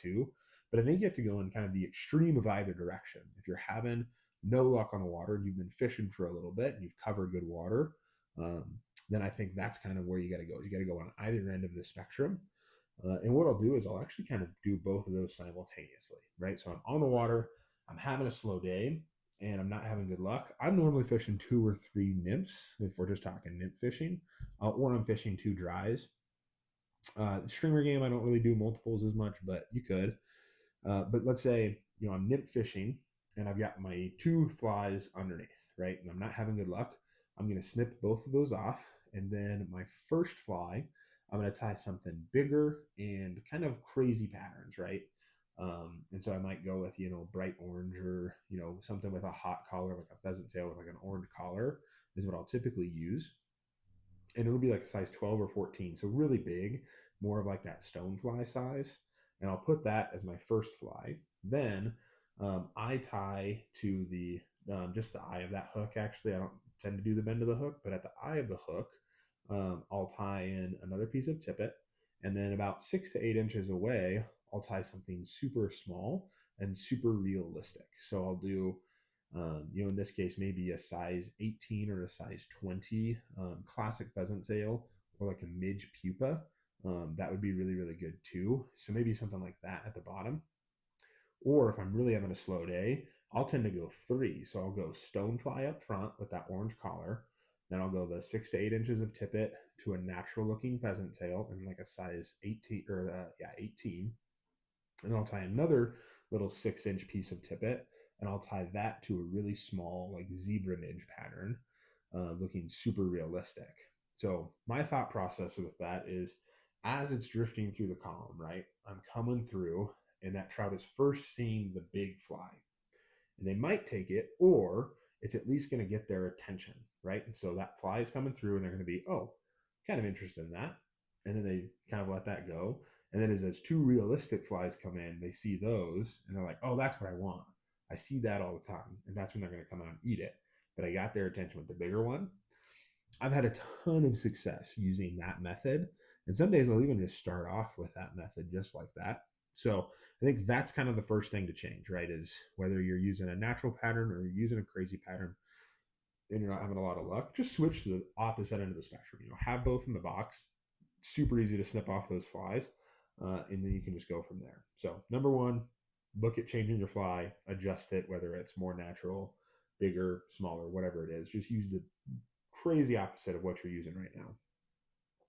too. But I think you have to go in kind of the extreme of either direction. If you're having no luck on the water, you've been fishing for a little bit, and you've covered good water, then I think that's kind of where you got to go. You got to go on either end of the spectrum. And what I'll do is I'll actually kind of do both of those simultaneously, right? So I'm on the water, I'm having a slow day, and I'm not having good luck. I'm normally fishing 2 or 3 nymphs if we're just talking nymph fishing, or I'm fishing 2 dries. Streamer game, I don't really do multiples as much, but you could. But let's say, I'm nymph fishing and I've got my 2 flies underneath, right? And I'm not having good luck. I'm going to snip both of those off. And then my first fly, I'm going to tie something bigger and kind of crazy patterns, right? And so I might go with, bright orange or, something with a hot collar, like a pheasant tail with like an orange collar is what I'll typically use. And it'll be like a size 12 or 14. So really big, more of like that stonefly size. And I'll put that as my first fly. Then I tie to the just the eye of that hook. Actually, I don't tend to do the bend of the hook, but at the eye of the hook, I'll tie in another piece of tippet. And then about 6 to 8 inches away, I'll tie something super small and super realistic. So I'll do, in this case, maybe a size 18 or a size 20 classic pheasant tail or like a midge pupa. That would be really, really good too. So maybe something like that at the bottom. Or if I'm really having a slow day, I'll tend to go 3. So I'll go stonefly up front with that orange collar. Then I'll go the 6 to 8 inches of tippet to a natural looking pheasant tail and like a size 18 or 18. And then I'll tie another little 6-inch piece of tippet and I'll tie that to a really small like zebra midge pattern, looking super realistic. So my thought process with that is as it's drifting through the column, right? I'm coming through and that trout is first seeing the big fly. And they might take it, or it's at least going to get their attention, right? And so that fly is coming through and they're going to be, oh, kind of interested in that. And then they kind of let that go. And then as those 2 realistic flies come in, they see those and they're like, oh, that's what I want. I see that all the time. And that's when they're going to come out and eat it. But I got their attention with the bigger one. I've had a ton of success using that method. And some days I'll even just start off with that method just like that. So I think that's kind of the first thing to change, right? Is whether you're using a natural pattern or you're using a crazy pattern and you're not having a lot of luck, just switch to the opposite end of the spectrum. Have both in the box. Super easy to snip off those flies. And then you can just go from there. So number 1, look at changing your fly, adjust it, whether it's more natural, bigger, smaller, whatever it is. Just use the crazy opposite of what you're using right now.